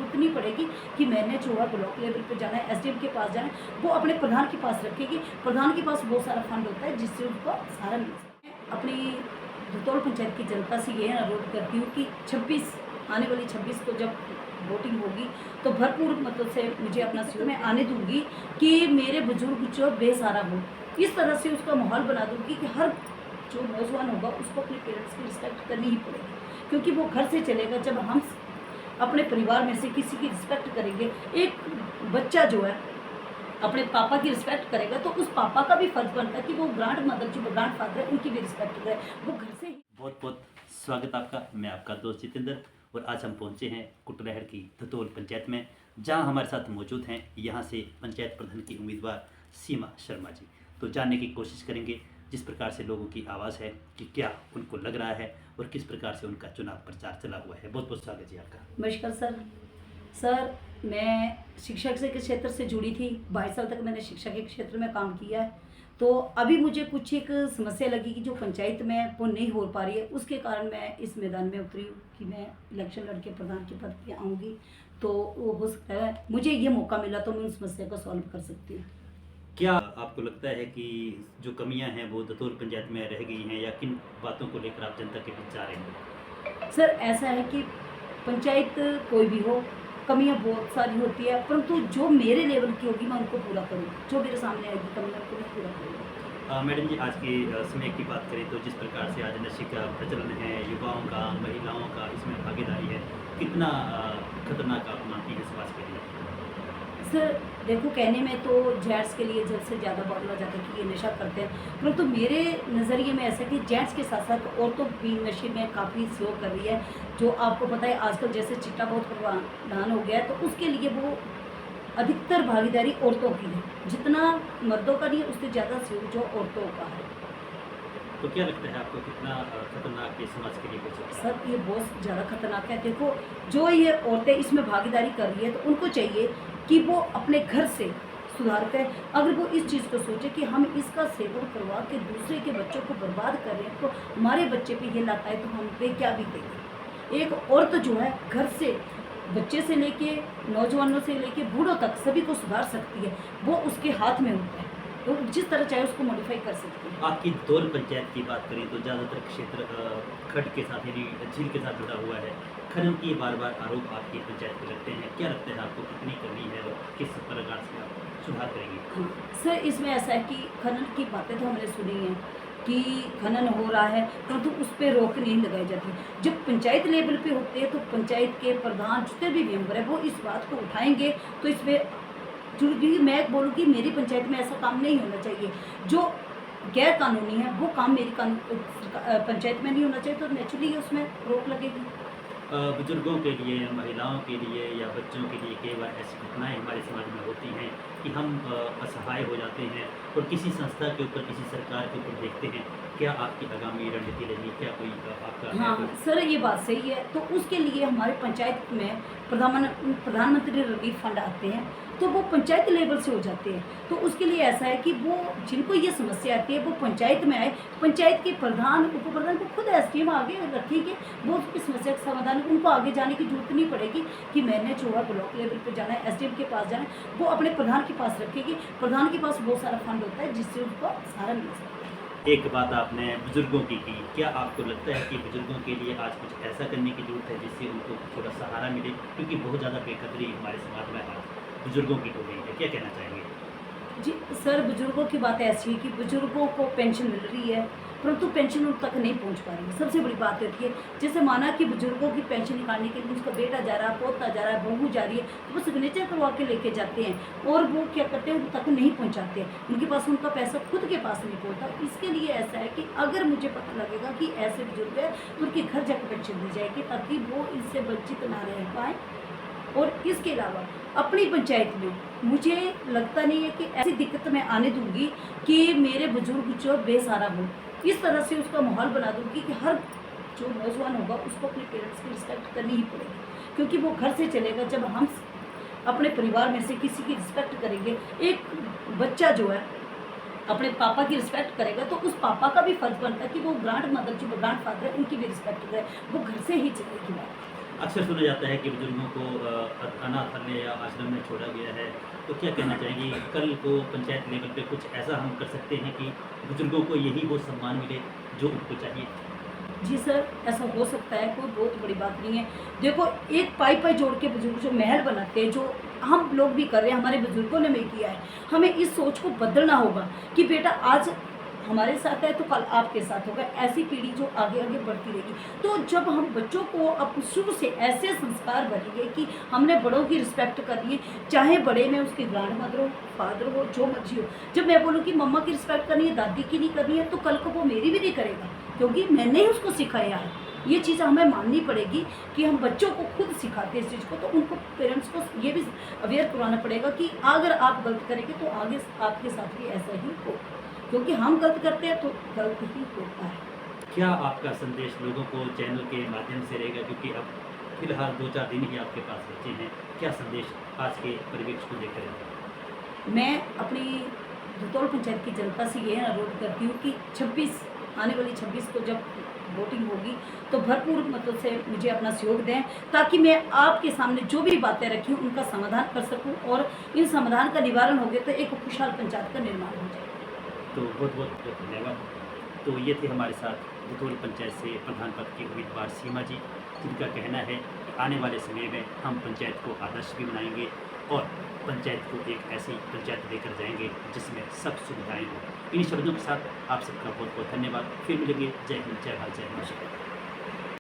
जरूरत नहीं पड़ेगी कि मैंने जो है ब्लॉक लेवल पे जाना है, एसडीएम के पास जाना है, वो अपने प्रधान के पास रखेगी। प्रधान के पास बहुत सारा फंड होता है जिससे उनको सहारा मिल सकता है। अपनी धतौल पंचायत की जनता से ये अनुरोध करती हूँ कि 26 आने वाली 26 को जब वोटिंग होगी तो भरपूर मतलब से मुझे अपना सहयोग मैं आने दूंगी कि मेरे बुजुर्ग जो बेसहारा हो, इस तरह से उसका माहौल बना दूंगी कि हर जो नौजवान होगा उसको अपने पेरेंट्स की रिस्पेक्ट करनी ही पड़ेगी, क्योंकि वो घर से चलेगा। जब हम अपने परिवार में से किसी की रिस्पेक्ट करेंगे, एक बच्चा जो है अपने पापा की रिस्पेक्ट करेगा, तो उस पापा का भी फर्ज बनता है कि वो ग्रैंड मदर जो ग्रैंड फादर है उनकी भी रिस्पेक्ट करे, वो घर से ही। बहुत बहुत स्वागत आपका। मैं आपका दोस्त जितेंद्र और आज हम पहुंचे हैं कुटलहर की धतौल पंचायत में, जहां हमारे साथ मौजूद हैं यहां से पंचायत प्रधान की उम्मीदवार सीमा शर्मा जी। तो जानने की कोशिश करेंगे जिस प्रकार से लोगों की आवाज़ है कि क्या उनको लग रहा है और किस प्रकार से उनका चुनाव प्रचार चला हुआ है। बहुत बहुत स्वागत जी आपका। नमस्कार सर, मैं शिक्षा के क्षेत्र से जुड़ी थी। 22 साल तक मैंने शिक्षा के क्षेत्र में काम किया है। तो अभी मुझे कुछ एक समस्या लगी कि जो पंचायत में वो नहीं हो पा रही है, उसके कारण मैं इस मैदान में उतरी हूँ कि मैं इलेक्शन लड़के प्रधान के पद पे आऊँगी। तो वो हो सकता है मुझे ये मौका मिला तो मैं उस समस्या को सॉल्व कर सकती हूँ। क्या आपको लगता है कि जो कमियां हैं वो धतौल पंचायत में रह गई हैं या किन बातों को लेकर आप जनता के बीच जा रहे हैं? सर ऐसा है कि पंचायत कोई भी हो, कमियां बहुत सारी होती है, परंतु जो मेरे लेवल की होगी मैं उनको पूरा करूँ, जो मेरे सामने आएगी कमियां उनको मैं पूरा करूँगी। मैडम जी, आज के समय की बात करें तो जिस प्रकार से आज नशे का प्रचलन है, युवाओं का, महिलाओं का इसमें भागीदारी है, कितना खतरनाक आप मानती हैं समाज के लिए? सर देखो, कहने में तो जेंट्स के लिए जल्द से ज़्यादा बोला जाता है कि ये नशा करते हैं, परंतु मेरे नज़रिए में ऐसा है कि जेंट्स के साथ साथ औरतों भी नशे में काफ़ी सहयोग कर रही है। जो आपको पता है आजकल जैसे चिट्टा बहुत प्रवान हो गया है, तो उसके लिए वो अधिकतर भागीदारी औरतों की है। जितना मर्दों का नहीं है उससे ज़्यादा सहयोग जो औरतों का है। तो क्या लगता है आपको कितना खतरनाक ये समाज के लिए हो सकता है? सर ये बहुत ज़्यादा खतरनाक है। देखो, जो ये औरतें इसमें भागीदारी कर रही है तो उनको चाहिए कि वो अपने घर से सुधार करें। अगर वो इस चीज़ को सोचे कि हम इसका सेवन करवा के दूसरे के बच्चों को बर्बाद कर रहे हैं, तो हमारे बच्चे पे ये लत आए तो हम पे क्या बीतेगी। एक औरत जो है घर से बच्चे से लेके नौजवानों से लेके बूढ़ों तक सभी को सुधार सकती है, वो उसके हाथ में होता है। तो जिस तरह चाहे उसको मॉडिफाई कर सकती है। आपकी धतौल पंचायत की बात करें तो ज़्यादातर क्षेत्र खड्ड के साथ यानी झील के साथ जुड़ा हुआ है। खनन की बार बार आरोप आपकी पंचायत पे लगते हैं। क्या लगता है आपको कितनी करनी है और किस प्रकार से आप सुधार करेंगे? हाँ, सर इसमें ऐसा है कि खनन की बातें तो हमने सुनी हैं कि खनन हो रहा है, परंतु उस पर रोक नहीं लगाई जाती। जब पंचायत लेवल पे होते हैं तो पंचायत के प्रधान जितने भी मेंबर है वो इस बात को उठाएंगे, तो इसमें जो भी मैं बोलूँगी मेरी पंचायत में ऐसा काम नहीं होना चाहिए। जो गैर कानूनी है वो काम मेरी पंचायत में नहीं होना चाहिए, तो नेचुरली उसमें रोक लगेगी। बुजुर्गों के लिए, महिलाओं के लिए या बच्चों के लिए कई बार ऐसी घटनाएं हमारे समाज में होती हैं कि हम असहाय हो जाते हैं और किसी संस्था के ऊपर, किसी सरकार के ऊपर देखते हैं। क्या आपकी आगामी रणनीति रहेगी? क्या कोई आपका हाँ सर ये बात सही है। तो उसके लिए हमारे पंचायत में प्रधानमंत्री रिलीफ फंड आते हैं, तो वो पंचायत लेवल से हो जाते हैं। तो उसके लिए ऐसा है कि वो जिनको ये समस्या आती है वो पंचायत में आए, पंचायत के प्रधान उप प्रधान को खुद एसडीएम आगे रखेंगे, वो उसकी समस्या का समाधान, उनको आगे जाने की जरूरत नहीं पड़ेगी कि मैंने जो है ब्लॉक लेवल पे जाना है, एसडीएम के पास जाना है, वो अपने प्रधान के पास रखेगी। प्रधान के पास बहुत सारा फंड होता है जिससे उनको सहारा मिल सकता है। एक बात आपने बुजुर्गों की क्या आपको लगता है कि बुजुर्गों के लिए आज कुछ ऐसा करने की ज़रूरत है जिससे उनको थोड़ा सहारा मिले? क्योंकि बहुत ज़्यादा बेकदरी हमारे समाज में आज बुजुर्गों की हो गई है। क्या कहना चाहेंगे? जी सर, बुजुर्गों की बात ऐसी है कि बुजुर्गों को पेंशन मिल रही है, परंतु पेंशन उन तक नहीं पहुंच पा रही है। सबसे बड़ी बात होती है, जैसे माना कि बुजुर्गों की पेंशन निकालने के लिए उसका बेटा जा रहा है, पोता जा रहा है, बहू जा रही है, तो वो सिग्नेचर करवा के लेके जाते हैं और वो क्या करते हैं उन तक नहीं पहुंचाते हैं। उनके पास उनका पैसा खुद के पास नहीं पहुंचता। इसके लिए ऐसा है कि अगर मुझे पता लगेगा कि ऐसे बुजुर्ग है तो उनके घर जाकर पेंशन दी जाएगी, ताकि वो इससे वंचित ना रह पाए। और इसके अलावा अपनी पंचायत में मुझे लगता नहीं है कि ऐसी दिक्कत मैं आने दूंगी कि मेरे बुजुर्ग जो बेसहारा हो, इस तरह से उसका माहौल बना दूंगी कि हर जो नौजवान होगा उसको अपने पेरेंट्स की रिस्पेक्ट करनी ही पड़ेगी, क्योंकि वो घर से चलेगा। जब हम अपने परिवार में से किसी की रिस्पेक्ट करेंगे, एक बच्चा जो है अपने पापा की रिस्पेक्ट करेगा, तो उस पापा का भी फर्ज बनता है कि वो ग्रैंड मदर जो ग्रैंड फादर है उनकी भी रिस्पेक्ट करे, वो घर से ही चलेगी बात। अक्सर सुना जाता है कि बुजुर्गों को अनाथालय या आश्रम में छोड़ा गया है, तो क्या कहना चाहेंगी? कल को पंचायत लेवल पे कुछ ऐसा हम कर सकते हैं कि बुजुर्गों को यही वो सम्मान मिले जो उनको चाहिए? जी सर, ऐसा हो सकता है, कोई बहुत बड़ी बात नहीं है। देखो, एक पाई पाई जोड़ के बुजुर्ग जो महल बनाते हैं, जो हम लोग भी कर रहे हैं, हमारे बुजुर्गों ने भी किया है। हमें इस सोच को बदलना होगा कि बेटा आज हमारे साथ है तो कल आपके साथ होगा। ऐसी पीढ़ी जो आगे आगे बढ़ती रहेगी। तो जब हम बच्चों को अब शुरू से ऐसे संस्कार भरेंगे कि हमने बड़ों की रिस्पेक्ट करनी है, चाहे बड़े में उसके ग्रैंड मदर हो, फादर हो, जो मर्जी हो। जब मैं बोलूँ कि मम्मा की रिस्पेक्ट करनी है, दादी की नहीं करनी है, तो कल को वो मेरी भी नहीं करेगा, क्योंकि मैंने ही उसको सिखाया है। ये चीज़ हमें माननी पड़ेगी कि हम बच्चों को खुद सिखाते हैं इस चीज़ को, तो उनको पेरेंट्स को ये भी अवेयर करवाना पड़ेगा कि अगर आप गलत करेंगे तो आगे आपके साथ भी ऐसा ही हो, क्योंकि हम गलत करते हैं तो गलत ही होता है। क्या आपका संदेश लोगों को चैनल के माध्यम से रहेगा, क्योंकि अब फिलहाल 2-4 दिन ही आपके पास बचे हैं, क्या संदेश आज के परिवेश को लेकर है? मैं अपनी धतौल पंचायत की जनता से ये अनुरोध करती हूँ कि 26 आने वाली 26 को जब वोटिंग होगी तो भरपूर मतों से मुझे अपना सहयोग दें, ताकि मैं आपके सामने जो भी बातें रखी हूँ उनका समाधान कर सकूँ, और इन समाधान का निवारण हो गया तो एक खुशहाल पंचायत का निर्माण हो जाए। तो बहुत बहुत धन्यवाद। तो ये थे हमारे साथ धतौल पंचायत से प्रधान पद की उम्मीदवार सीमा जी, जिनका कहना है कि आने वाले समय में हम पंचायत को आदर्श भी बनाएंगे और पंचायत को एक ऐसी पंचायत लेकर जाएंगे जिसमें सब सुविधाएं हों। इन शब्दों के साथ आप सबका बहुत बहुत धन्यवाद। फिर मिलेंगे। जय हिंद, जय भारत, जय हिंद।